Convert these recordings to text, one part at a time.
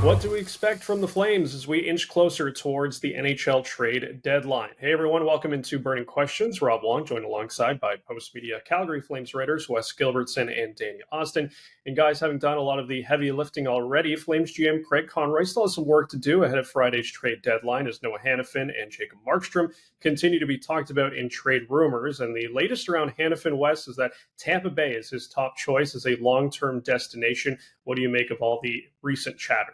What do we expect from the Flames as we inch closer towards the NHL trade deadline? Hey everyone, welcome into Burning Questions. Rob Wong, joined alongside by Postmedia Calgary Flames writers Wes Gilbertson and Danny Austin. And guys, having done a lot of the heavy lifting already, Flames GM Craig Conroy still has some work to do ahead of Friday's trade deadline as Noah Hanifin and Jacob Markstrom continue to be talked about in trade rumors. And the latest around Hanifin, Wes, is that Tampa Bay is his top choice as a long-term destination. What do you make of all the recent chatter?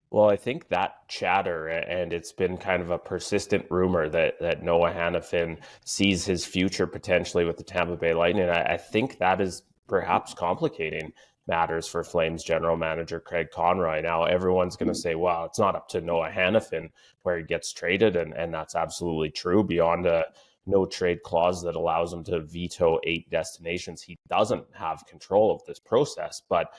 Well, I think that chatter, and it's been kind of a persistent rumor that Noah Hanifin sees his future potentially with the Tampa Bay Lightning. I think that is perhaps complicating matters for Flames general manager Craig Conroy. Now, everyone's going to say, well, it's not up to Noah Hanifin where he gets traded, and that's absolutely true. Beyond a no trade clause that allows him to veto 8 destinations, he doesn't have control of this process. But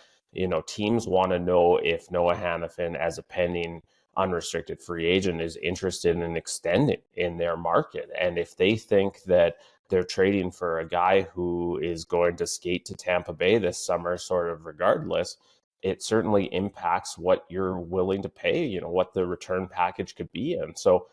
teams want to know if Noah Hanifin, as a pending unrestricted free agent, is interested in extending in their market. And if they think that they're trading for a guy who is going to skate to Tampa Bay this summer, sort of regardless, it certainly impacts what you're willing to pay, what the return package could be. And so,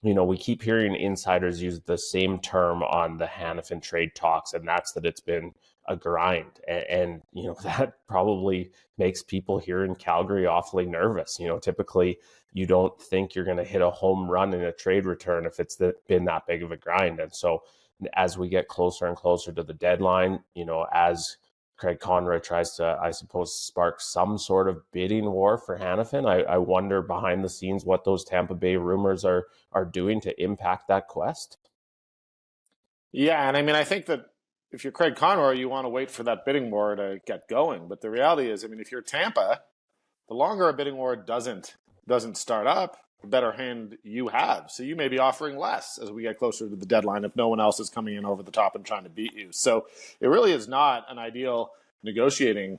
we keep hearing insiders use the same term on the Hanifin trade talks, and that's that it's been a grind. And that probably makes people here in Calgary awfully nervous. Typically you don't think you're going to hit a home run in a trade return if it's been that big of a grind. And so as we get closer and closer to the deadline, as Craig Conroy tries to, I suppose, spark some sort of bidding war for Hanifin, I wonder behind the scenes what those Tampa Bay rumors are doing to impact that quest. Yeah, and I think that if you're Craig Conroy, you want to wait for that bidding war to get going. But the reality is, if you're Tampa, the longer a bidding war doesn't start up, the better hand you have. So you may be offering less as we get closer to the deadline if no one else is coming in over the top and trying to beat you. So it really is not an ideal negotiating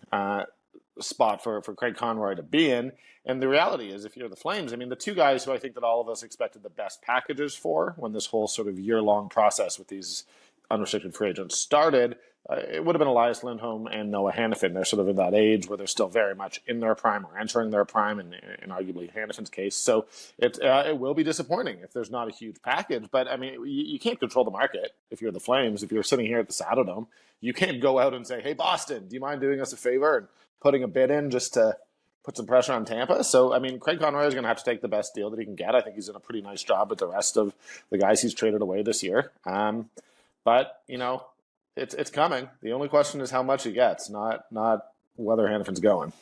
spot for Craig Conroy to be in. And the reality is, if you're the Flames, the two guys who I think that all of us expected the best packages for when this whole sort of year-long process with these unrestricted free agents started, it would have been Elias Lindholm and Noah Hanifin. They're sort of in that age where they're still very much in their prime or entering their prime, in arguably Hanifin's case. So it will be disappointing if there's not a huge package. But, you can't control the market if you're the Flames. If you're sitting here at the Saddledome, you can't go out and say, hey, Boston, do you mind doing us a favor and putting a bid in just to put some pressure on Tampa? So, Craig Conroy is going to have to take the best deal that he can get. I think he's done a pretty nice job with the rest of the guys he's traded away this year. But, it's coming. The only question is how much he gets, not whether Hanifin's going.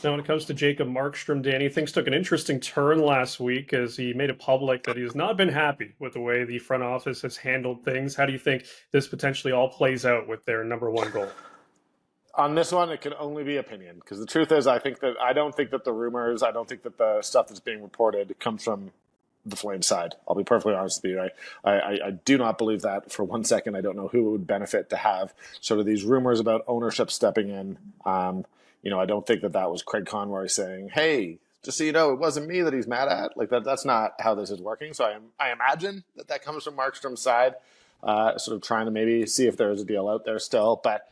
Now, when it comes to Jacob Markstrom, Danny, things took an interesting turn last week as he made it public that he has not been happy with the way the front office has handled things. How do you think this potentially all plays out with their number one goal? On this one, it can only be opinion, because the truth is I don't think that the rumors, I don't think that the stuff that's being reported comes from the Flames side. I'll be perfectly honest with you. I do not believe that for one second. I don't know who it would benefit to have sort of these rumors about ownership stepping in. I don't think that was Craig Conroy saying, hey, just so you know, it wasn't me that he's mad at. Like that's not how this is working. So I imagine that comes from Markstrom's side, sort of trying to maybe see if there's a deal out there still. But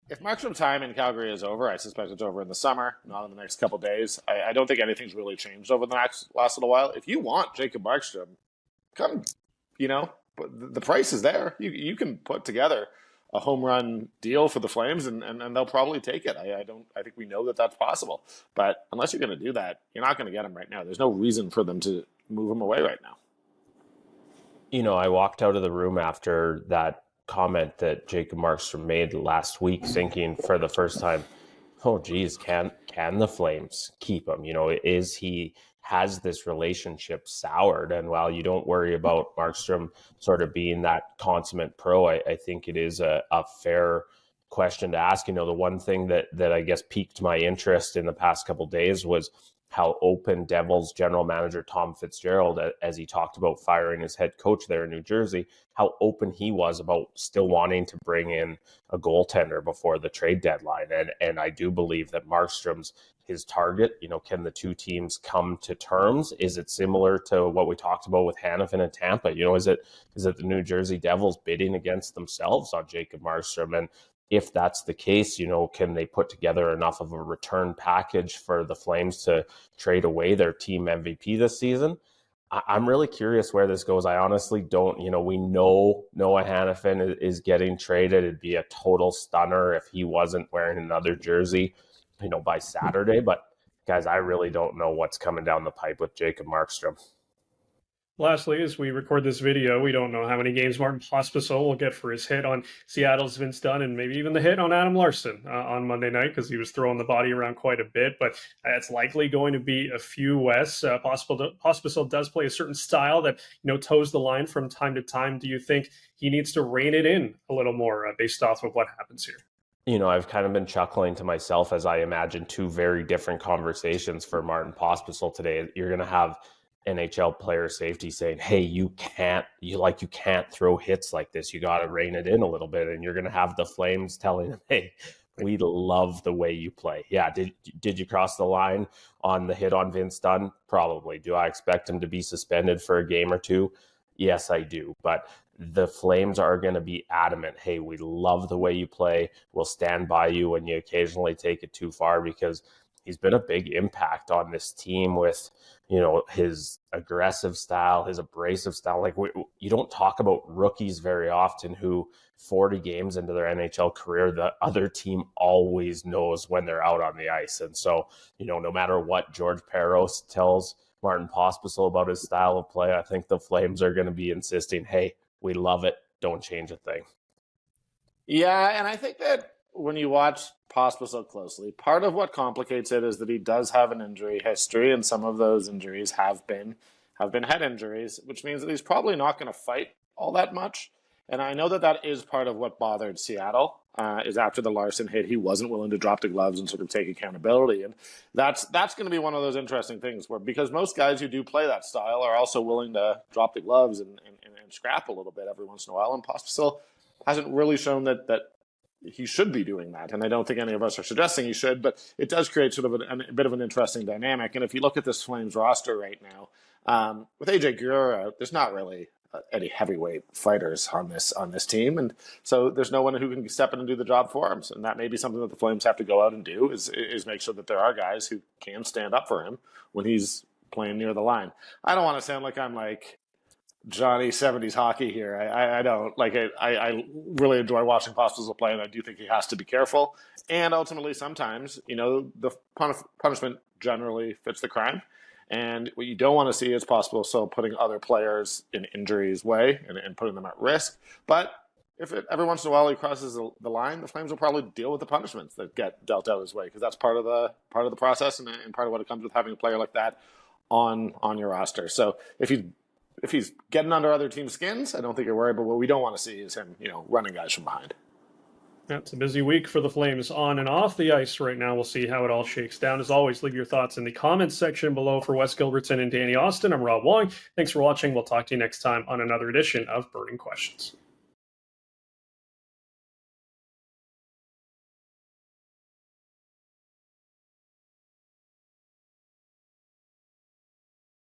if Markstrom's time in Calgary is over, I suspect it's over in the summer, not in the next couple of days. I don't think anything's really changed over the last little while. If you want Jacob Markstrom, come, the price is there. You can put together a home run deal for the Flames, and they'll probably take it. I think we know that that's possible. But unless you're going to do that, you're not going to get him right now. There's no reason for them to move him away right now. I walked out of the room after that comment that Jacob Markstrom made last week, thinking for the first time, oh geez, can the Flames keep him? Is he has this relationship soured? And while you don't worry about Markstrom sort of being that consummate pro, I think it is a fair question to ask. The one thing that I guess piqued my interest in the past couple of days was how open Devils general manager Tom Fitzgerald, as he talked about firing his head coach there in New Jersey, how open he was about still wanting to bring in a goaltender before the trade deadline. And I do believe that Markstrom's his target. Can the two teams come to terms? Is it similar to what we talked about with Hanifin and Tampa? Is it the New Jersey Devils bidding against themselves on Jacob Markstrom? And if that's the case, can they put together enough of a return package for the Flames to trade away their team MVP this season? I'm really curious where this goes. I honestly don't, we know Noah Hanifin is getting traded. It'd be a total stunner if he wasn't wearing another jersey, by Saturday. But guys, I really don't know what's coming down the pipe with Jacob Markstrom. Lastly, as we record this video, we don't know how many games Martin Pospisil will get for his hit on Seattle's Vince Dunn and maybe even the hit on Adam Larsson on Monday night, because he was throwing the body around quite a bit. But it's likely going to be a few less. Pospisil does play a certain style that toes the line from time to time. Do you think he needs to rein it in a little more based off of what happens here? I've kind of been chuckling to myself as I imagine two very different conversations for Martin Pospisil today. You're going to have NHL player safety saying, hey, you can't throw hits like this. You got to rein it in a little bit. And you're going to have the Flames telling him, hey, we love the way you play. Yeah. Did you cross the line on the hit on Vince Dunn? Probably. Do I expect him to be suspended for a game or two? Yes, I do. But the Flames are going to be adamant. Hey, we love the way you play. We'll stand by you when you occasionally take it too far, because he's been a big impact on this team with, his aggressive style, his abrasive style. Like, you don't talk about rookies very often who 40 games into their NHL career, the other team always knows when they're out on the ice. And so, no matter what George Parros tells Martin Pospisil about his style of play, I think the Flames are going to be insisting, hey, we love it. Don't change a thing. Yeah, and I think that when you watch Pospisil closely, part of what complicates it is that he does have an injury history, and some of those injuries have been head injuries, which means that he's probably not going to fight all that much. And I know that that is part of what bothered Seattle, is after the Larsson hit, he wasn't willing to drop the gloves and sort of take accountability. And that's going to be one of those interesting things where, because most guys who do play that style are also willing to drop the gloves and scrap a little bit every once in a while. And Pospisil hasn't really shown that he should be doing that. And I don't think any of us are suggesting he should, but it does create sort of a bit of an interesting dynamic. And if you look at this Flames roster right now, with AJ Guerrero, there's not really any heavyweight fighters on this team. And so there's no one who can step in and do the job for him. And that may be something that the Flames have to go out and do, is make sure that there are guys who can stand up for him when he's playing near the line. I don't want to sound like I'm like Johnny 70s hockey here. I don't like it. I really enjoy watching Pospisil play, and I do think he has to be careful. And ultimately, sometimes, the punishment generally fits the crime. And what you don't want to see is Pospisil putting other players in injury's way and putting them at risk. But if every once in a while he crosses the line, the Flames will probably deal with the punishments that get dealt out his way, because that's part of the process and part of what it comes with having a player like that on your roster. So if he's getting under other teams' skins, I don't think you're worried. But what we don't want to see is him, running guys from behind. It's a busy week for the Flames on and off the ice right now. We'll see how it all shakes down. As always, leave your thoughts in the comments section below. For Wes Gilbertson and Danny Austin, I'm Rob Wong. Thanks for watching. We'll talk to you next time on another edition of Burning Questions.